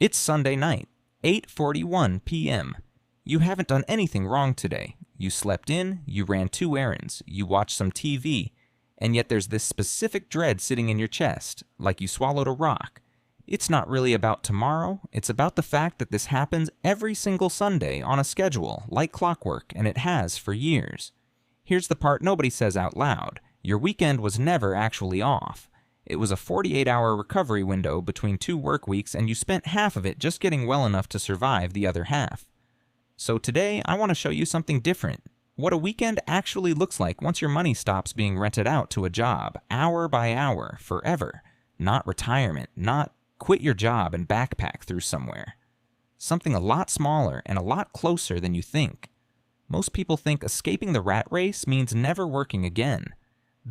It's Sunday night, 8:41 p.m. You haven't done anything wrong today. You slept in, you ran 2 errands, you watched some TV, and yet there's this specific dread sitting in your chest, like you swallowed a rock. It's not really about tomorrow, it's about the fact that this happens every single Sunday on a schedule, like clockwork, and it has for years. Here's the part nobody says out loud. Your weekend was never actually off. It was a 48-hour recovery window between 2 work weeks, and you spent half of it just getting well enough to survive the other half. So today, I want to show you something different. What a weekend actually looks like once your money stops being rented out to a job, hour by hour, forever. Not retirement, not quit your job and backpack through somewhere. Something a lot smaller and a lot closer than you think. Most people think escaping the rat race means never working again.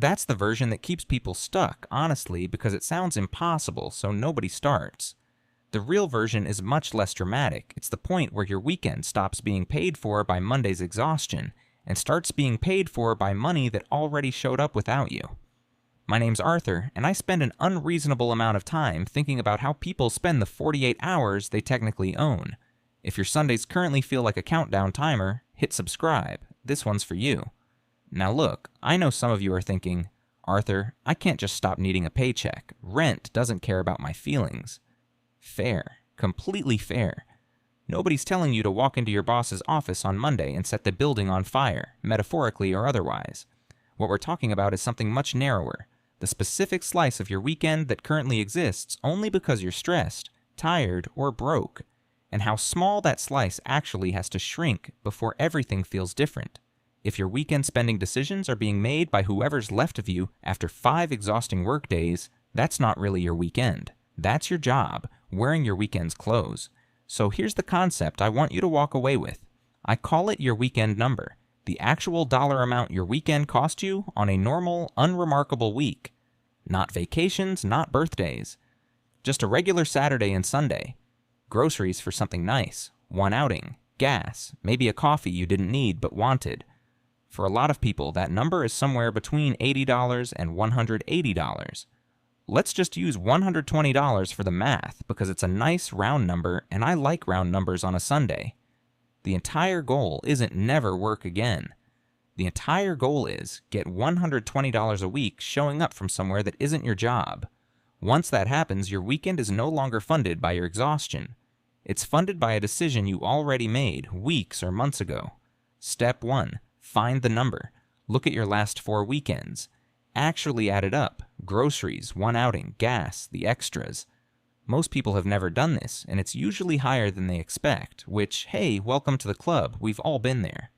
That's the version that keeps people stuck, honestly, because it sounds impossible, so nobody starts. The real version is much less dramatic. It's the point where your weekend stops being paid for by Monday's exhaustion and starts being paid for by money that already showed up without you. My name's Arthur, and I spend an unreasonable amount of time thinking about how people spend the 48 hours they technically own. If your Sundays currently feel like a countdown timer, hit subscribe. This one's for you. Now look, I know some of you are thinking, Arthur, I can't just stop needing a paycheck. Rent doesn't care about my feelings. Fair. Completely fair. Nobody's telling you to walk into your boss's office on Monday and set the building on fire, metaphorically or otherwise. What we're talking about is something much narrower. The specific slice of your weekend that currently exists only because you're stressed, tired, or broke, and how small that slice actually has to shrink before everything feels different. If your weekend spending decisions are being made by whoever's left of you after 5 exhausting work days, that's not really your weekend. That's your job, wearing your weekend's clothes. So here's the concept I want you to walk away with. I call it your weekend number, the actual dollar amount your weekend cost you on a normal, unremarkable week. Not vacations, not birthdays. Just a regular Saturday and Sunday. Groceries for something nice, one outing, gas, maybe a coffee you didn't need but wanted. For a lot of people, that number is somewhere between $80 and $180. Let's just use $120 for the math because it's a nice round number and I like round numbers on a Sunday. The entire goal isn't never work again. The entire goal is get $120 a week showing up from somewhere that isn't your job. Once that happens, your weekend is no longer funded by your exhaustion. It's funded by a decision you already made weeks or months ago. Step 1. Find the number. Look at your last 4 weekends. Actually add it up. Groceries, one outing, gas, the extras. Most people have never done this, and it's usually higher than they expect, which, hey, welcome to the club, we've all been there.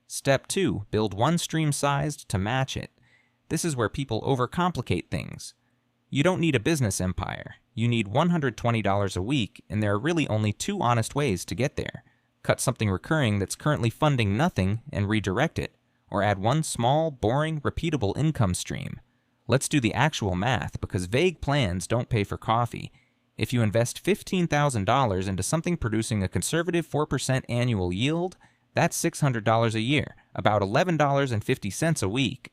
Step 2. Build one stream sized to match it. This is where people overcomplicate things. You don't need a business empire. You need $120 a week, and there are really only 2 honest ways to get there. Cut something recurring that's currently funding nothing and redirect it, or add one small, boring, repeatable income stream. Let's do the actual math because vague plans don't pay for coffee. If you invest $15,000 into something producing a conservative 4% annual yield, that's $600 a year, about $11.50 a week.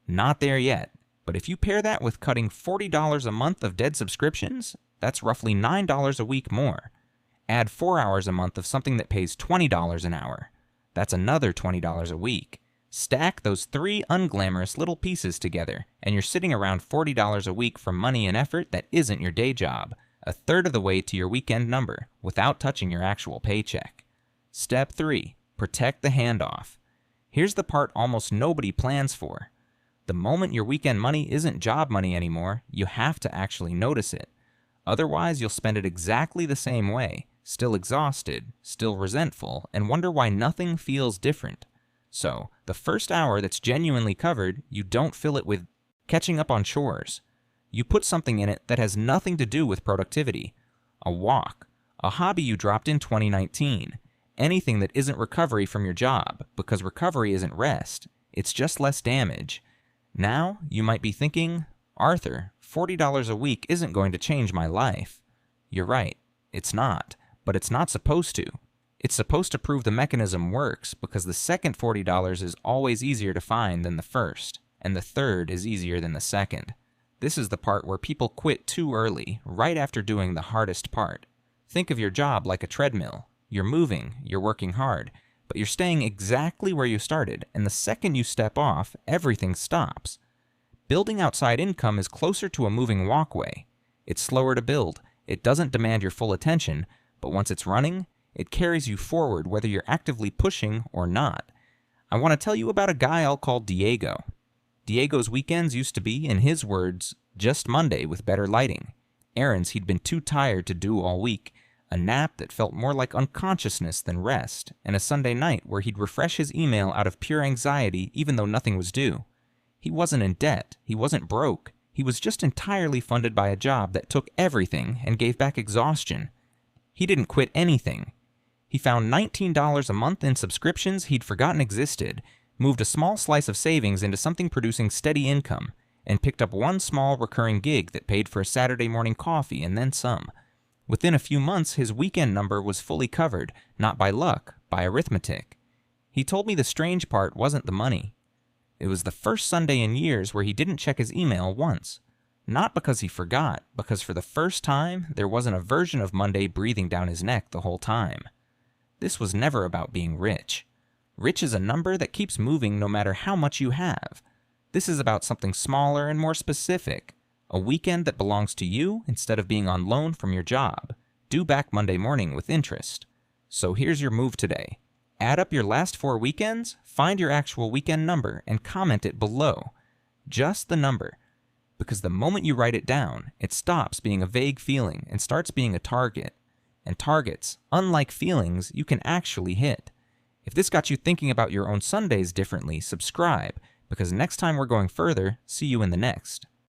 Not there yet, but if you pair that with cutting $40 a month of dead subscriptions, that's roughly $9 a week more. Add 4 hours a month of something that pays $20 an hour. That's another $20 a week. Stack those 3 unglamorous little pieces together, and you're sitting around $40 a week for money and effort that isn't your day job, a third of the way to your weekend number, without touching your actual paycheck. Step 3. Protect the handoff. Here's the part almost nobody plans for. The moment your weekend money isn't job money anymore, you have to actually notice it. Otherwise, you'll spend it exactly the same way, still exhausted, still resentful, and wonder why nothing feels different. So, the first hour that's genuinely covered, you don't fill it with catching up on chores. You put something in it that has nothing to do with productivity. A walk, a hobby you dropped in 2019, anything that isn't recovery from your job, because recovery isn't rest, it's just less damage. Now, you might be thinking, Arthur, $40 a week isn't going to change my life. You're right, it's not, but it's not supposed to. It's supposed to prove the mechanism works because the second $40 is always easier to find than the first, and the third is easier than the second. This is the part where people quit too early, right after doing the hardest part. Think of your job like a treadmill. You're moving, you're working hard, but you're staying exactly where you started, and the second you step off, everything stops. Building outside income is closer to a moving walkway. It's slower to build, it doesn't demand your full attention, but once it's running, it carries you forward whether you're actively pushing or not. I want to tell you about a guy I'll call Diego. Diego's weekends used to be, in his words, just Monday with better lighting. Errands he'd been too tired to do all week, a nap that felt more like unconsciousness than rest, and a Sunday night where he'd refresh his email out of pure anxiety even though nothing was due. He wasn't in debt, he wasn't broke, he was just entirely funded by a job that took everything and gave back exhaustion. He didn't quit anything. He found $19 a month in subscriptions he'd forgotten existed, moved a small slice of savings into something producing steady income, and picked up one small recurring gig that paid for a Saturday morning coffee and then some. Within a few months, his weekend number was fully covered, not by luck, by arithmetic. He told me the strange part wasn't the money. It was the first Sunday in years where he didn't check his email once. Not because he forgot, because for the first time, there wasn't a version of Monday breathing down his neck the whole time. This was never about being rich. Rich is a number that keeps moving no matter how much you have. This is about something smaller and more specific. A weekend that belongs to you instead of being on loan from your job. Due back Monday morning with interest. So here's your move today. Add up your last 4 weekends, find your actual weekend number, and comment it below. Just the number. Because the moment you write it down, it stops being a vague feeling and starts being a target. And targets, unlike feelings, you can actually hit. If this got you thinking about your own Sundays differently, subscribe, because next time we're going further, see you in the next.